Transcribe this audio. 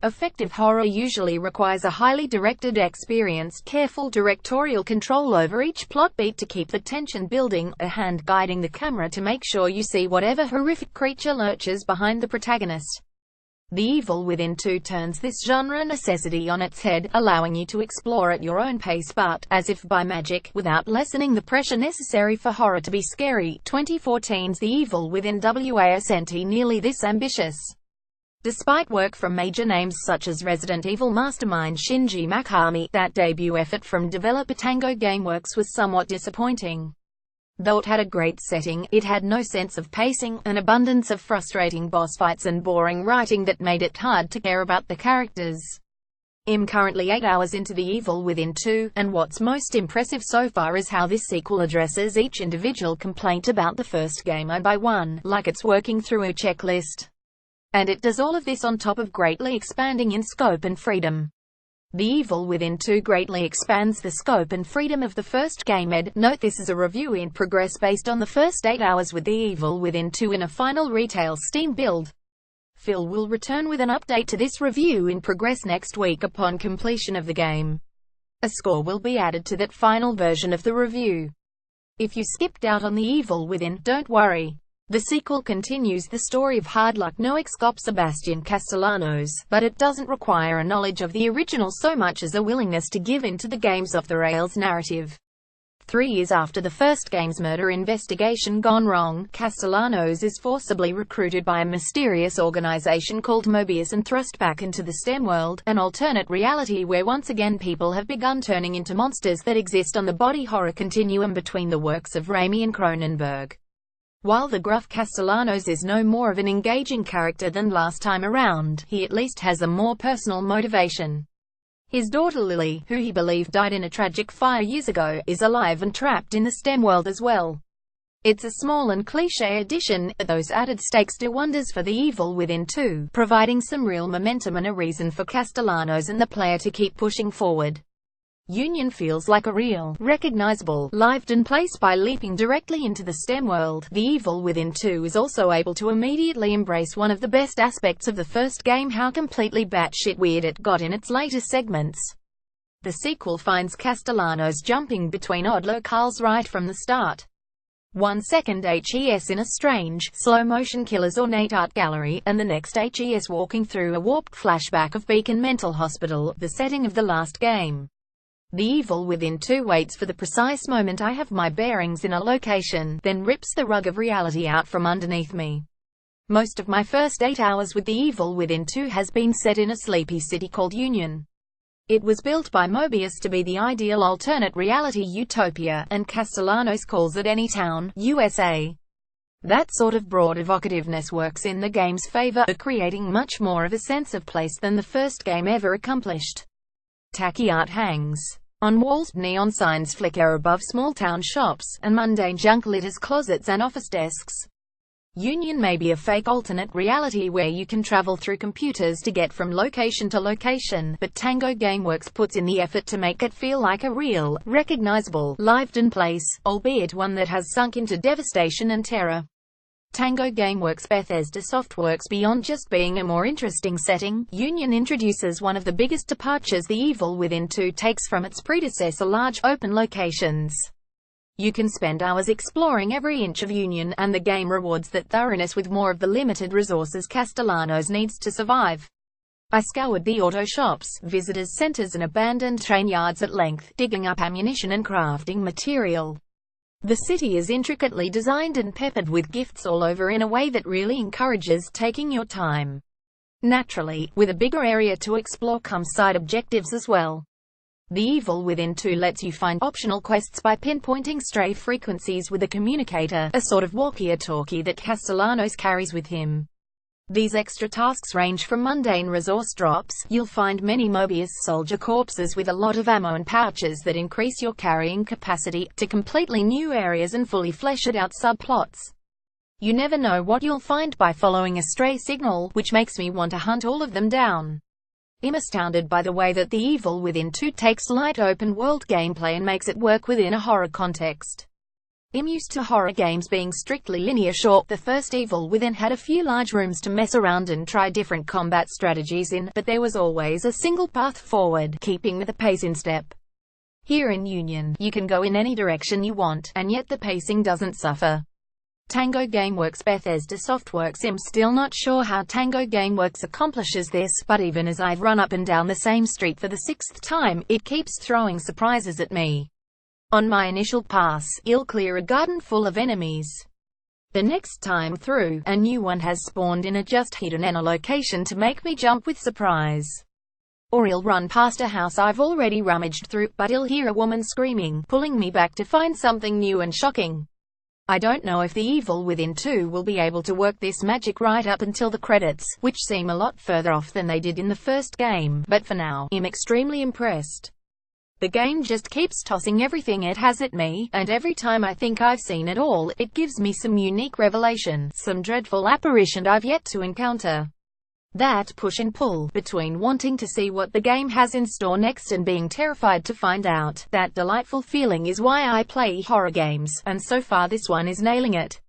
Effective horror usually requires a highly directed, experienced, careful directorial control over each plot beat to keep the tension building, a hand guiding the camera to make sure you see whatever horrific creature lurches behind the protagonist. The Evil Within 2 turns this genre necessity on its head, allowing you to explore at your own pace but, as if by magic, without lessening the pressure necessary for horror to be scary. 2014's The Evil Within wasn't nearly this ambitious. Despite work from major names such as Resident Evil mastermind Shinji Mikami, that debut effort from developer Tango Gameworks was somewhat disappointing. Though it had a great setting, it had no sense of pacing, an abundance of frustrating boss fights and boring writing that made it hard to care about the characters. I'm currently 8 hours into The Evil Within 2, and what's most impressive so far is how this sequel addresses each individual complaint about the first game one by one, like it's working through a checklist. And it does all of this on top of greatly expanding in scope and freedom. The Evil Within 2 greatly expands the scope and freedom of the first game. Note this is a review in progress based on the first 8 hours with The Evil Within 2 in a final retail Steam build. Phil will return with an update to this review in progress next week upon completion of the game. A score will be added to that final version of the review. If you skipped out on The Evil Within, don't worry. The sequel continues the story of hard luck no ex-cop Sebastian Castellanos, but it doesn't require a knowledge of the original so much as a willingness to give in to the game's off-the-rails narrative. 3 years after the first game's murder investigation gone wrong, Castellanos is forcibly recruited by a mysterious organization called Mobius and thrust back into the STEM world, an alternate reality where once again people have begun turning into monsters that exist on the body horror continuum between the works of Raimi and Cronenberg. While the gruff Castellanos is no more of an engaging character than last time around, he at least has a more personal motivation. His daughter Lily, who he believed died in a tragic fire years ago, is alive and trapped in the STEM world as well. It's a small and cliché addition, but those added stakes do wonders for The Evil Within 2, providing some real momentum and a reason for Castellanos and the player to keep pushing forward. Union feels like a real, recognizable, lived-in place by leaping directly into the STEM world. The Evil Within 2 is also able to immediately embrace one of the best aspects of the first game: how completely batshit weird it got in its later segments. The sequel finds Castellanos jumping between odd locales right from the start. 1 second HES in a strange, slow-motion killer's ornate art gallery, and the next HES walking through a warped flashback of Beacon Mental Hospital, the setting of the last game. The Evil Within 2 waits for the precise moment I have my bearings in a location, then rips the rug of reality out from underneath me. Most of my first 8 hours with The Evil Within 2 has been set in a sleepy city called Union. It was built by Mobius to be the ideal alternate reality utopia, and Castellanos calls it Anytown, USA. That sort of broad evocativeness works in the game's favor, creating much more of a sense of place than the first game ever accomplished. Tacky art hangs on walls, neon signs flicker above small-town shops, and mundane junk litters closets and office desks. Union may be a fake alternate reality where you can travel through computers to get from location to location, but Tango Gameworks puts in the effort to make it feel like a real, recognizable, lived-in place, albeit one that has sunk into devastation and terror. Tango Gameworks Bethesda Softworks beyond just being a more interesting setting, Union introduces one of the biggest departures The Evil Within 2 takes from its predecessor: large, open locations. You can spend hours exploring every inch of Union, and the game rewards that thoroughness with more of the limited resources Castellanos needs to survive. I scoured the auto shops, visitors centers and abandoned train yards at length, digging up ammunition and crafting material. The city is intricately designed and peppered with gifts all over in a way that really encourages taking your time. Naturally, with a bigger area to explore come side objectives as well. The Evil Within 2 lets you find optional quests by pinpointing stray frequencies with a communicator, a sort of walkie-talkie that Castellanos carries with him. These extra tasks range from mundane resource drops. You'll find many Mobius soldier corpses with a lot of ammo and pouches that increase your carrying capacity, to completely new areas and fully fleshed out subplots. You never know what you'll find by following a stray signal, which makes me want to hunt all of them down. I'm astounded by the way that The Evil Within 2 takes light open world gameplay and makes it work within a horror context. I'm used to horror games being strictly linear. Sure, the first Evil Within had a few large rooms to mess around and try different combat strategies in, but there was always a single path forward, keeping the pace in step. Here in Union, you can go in any direction you want, and yet the pacing doesn't suffer. Tango Gameworks Bethesda Softworks. I'm still not sure how Tango Gameworks accomplishes this, but even as I've run up and down the same street for the 6th time, it keeps throwing surprises at me. On my initial pass, I'll clear a garden full of enemies. The next time through, a new one has spawned in a just hidden in a location to make me jump with surprise. Or I'll run past a house I've already rummaged through, but I'll hear a woman screaming, pulling me back to find something new and shocking. I don't know if the Evil Within 2 will be able to work this magic right up until the credits, which seem a lot further off than they did in the first game, but for now, I'm extremely impressed. The game just keeps tossing everything it has at me, and every time I think I've seen it all, it gives me some unique revelation, some dreadful apparition I've yet to encounter. That push and pull, between wanting to see what the game has in store next and being terrified to find out, that delightful feeling is why I play horror games, and so far this one is nailing it.